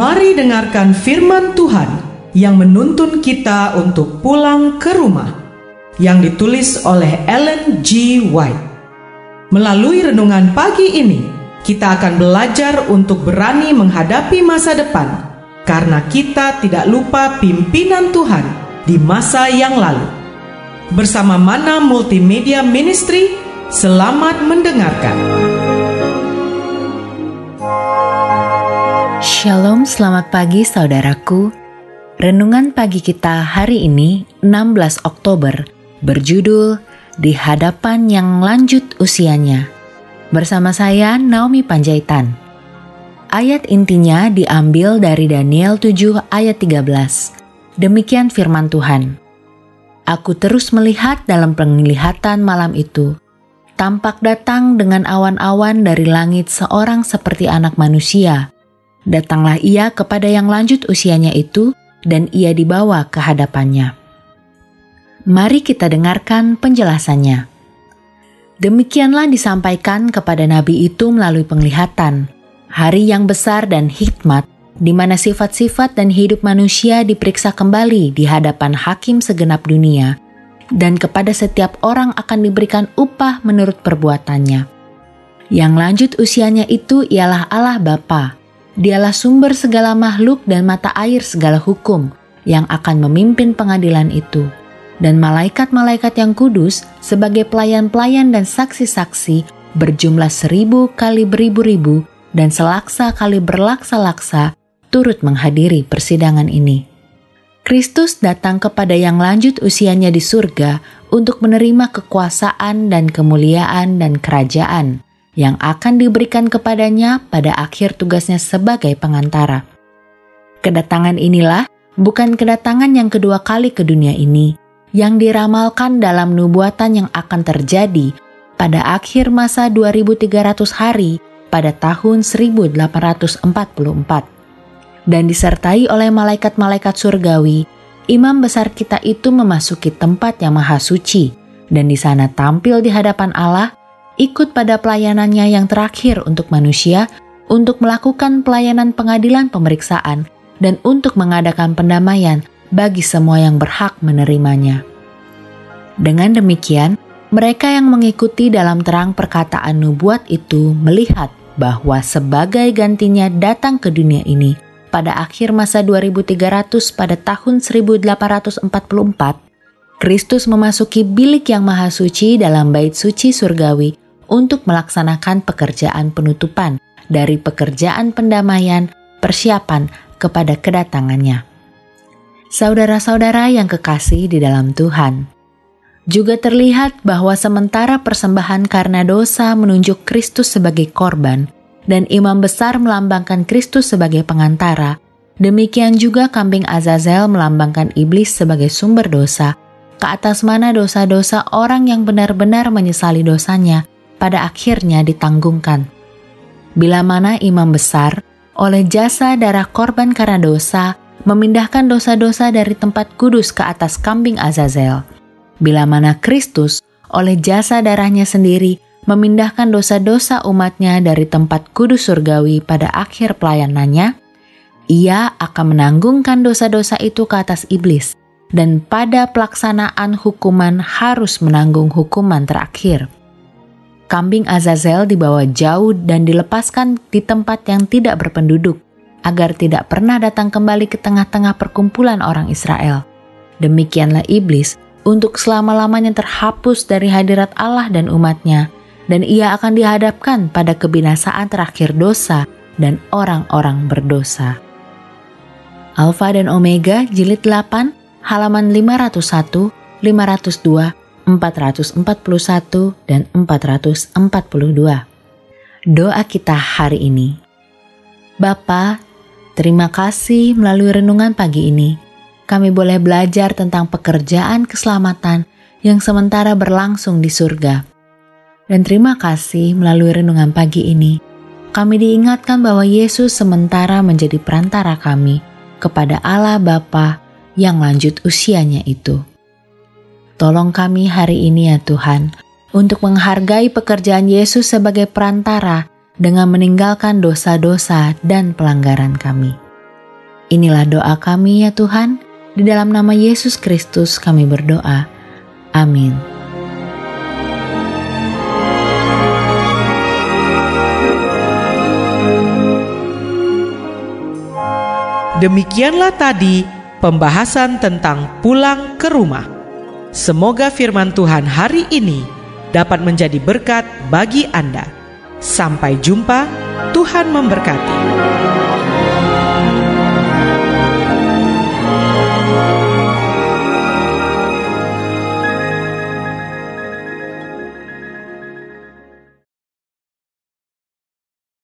Mari dengarkan firman Tuhan yang menuntun kita untuk pulang ke rumah, yang ditulis oleh Ellen G. White. Melalui renungan pagi ini, kita akan belajar untuk berani menghadapi masa depan, karena kita tidak lupa pimpinan Tuhan di masa yang lalu. Bersama Mana Multimedia Ministry, selamat mendengarkan. Shalom, selamat pagi saudaraku. Renungan pagi kita hari ini 16 Oktober berjudul Di Hadapan Yang Lanjut Usianya. Bersama saya Naomi Panjaitan. Ayat intinya diambil dari Daniel 7 ayat 13. Demikian firman Tuhan. Aku terus melihat dalam penglihatan malam itu. Tampak datang dengan awan-awan dari langit seorang seperti anak manusia. Datanglah ia kepada yang lanjut usianya itu, dan ia dibawa ke hadapannya. Mari kita dengarkan penjelasannya. Demikianlah disampaikan kepada nabi itu melalui penglihatan, hari yang besar dan hikmat, di mana sifat-sifat dan hidup manusia diperiksa kembali di hadapan hakim segenap dunia, dan kepada setiap orang akan diberikan upah menurut perbuatannya. Yang lanjut usianya itu ialah Allah Bapa. Dialah sumber segala makhluk dan mata air segala hukum yang akan memimpin pengadilan itu. Dan malaikat-malaikat yang kudus sebagai pelayan-pelayan dan saksi-saksi berjumlah 1000 kali beribu-ribu dan selaksa kali berlaksa-laksa turut menghadiri persidangan ini. Kristus datang kepada yang lanjut usianya di surga untuk menerima kekuasaan dan kemuliaan dan kerajaan yang akan diberikan kepadanya pada akhir tugasnya sebagai pengantara. Kedatangan inilah bukan kedatangan yang kedua kali ke dunia ini, yang diramalkan dalam nubuatan yang akan terjadi pada akhir masa 2300 hari pada tahun 1844. Dan disertai oleh malaikat-malaikat surgawi, imam besar kita itu memasuki tempat yang maha suci, dan di sana tampil di hadapan Allah, ikut pada pelayanannya yang terakhir untuk manusia, untuk melakukan pelayanan pengadilan pemeriksaan, dan untuk mengadakan pendamaian bagi semua yang berhak menerimanya. Dengan demikian, mereka yang mengikuti dalam terang perkataan nubuat itu melihat bahwa sebagai gantinya datang ke dunia ini pada akhir masa 2300 pada tahun 1844, Kristus memasuki bilik yang maha suci dalam bait suci surgawi untuk melaksanakan pekerjaan penutupan dari pekerjaan pendamaian persiapan kepada kedatangannya. Saudara-saudara yang kekasih di dalam Tuhan, juga terlihat bahwa sementara persembahan karena dosa menunjuk Kristus sebagai korban dan imam besar melambangkan Kristus sebagai pengantara, demikian juga kambing Azazel melambangkan iblis sebagai sumber dosa, ke atas mana dosa-dosa orang yang benar-benar menyesali dosanya pada akhirnya ditanggungkan. Bila mana imam besar oleh jasa darah korban karena dosa memindahkan dosa-dosa dari tempat kudus ke atas kambing Azazel. Bila mana Kristus oleh jasa darahnya sendiri memindahkan dosa-dosa umatnya dari tempat kudus surgawi pada akhir pelayanannya, ia akan menanggungkan dosa-dosa itu ke atas iblis, dan pada pelaksanaan hukuman harus menanggung hukuman terakhir. Kambing Azazel dibawa jauh dan dilepaskan di tempat yang tidak berpenduduk, agar tidak pernah datang kembali ke tengah-tengah perkumpulan orang Israel. Demikianlah iblis untuk selama-lamanya terhapus dari hadirat Allah dan umatnya, dan ia akan dihadapkan pada kebinasaan terakhir dosa dan orang-orang berdosa. Alfa dan Omega, Jilid 8, halaman 501, 502, 441 dan 442. Doa kita hari ini. Bapa, terima kasih melalui renungan pagi ini, kami boleh belajar tentang pekerjaan keselamatan yang sementara berlangsung di surga. Dan terima kasih melalui renungan pagi ini, kami diingatkan bahwa Yesus sementara menjadi perantara kami kepada Allah Bapa yang lanjut usianya itu. Tolong kami hari ini ya Tuhan, untuk menghargai pekerjaan Yesus sebagai perantara dengan meninggalkan dosa-dosa dan pelanggaran kami. Inilah doa kami ya Tuhan, di dalam nama Yesus Kristus kami berdoa. Amin. Demikianlah tadi pembahasan tentang pulang ke rumah. Semoga firman Tuhan hari ini dapat menjadi berkat bagi Anda. Sampai jumpa, Tuhan memberkati.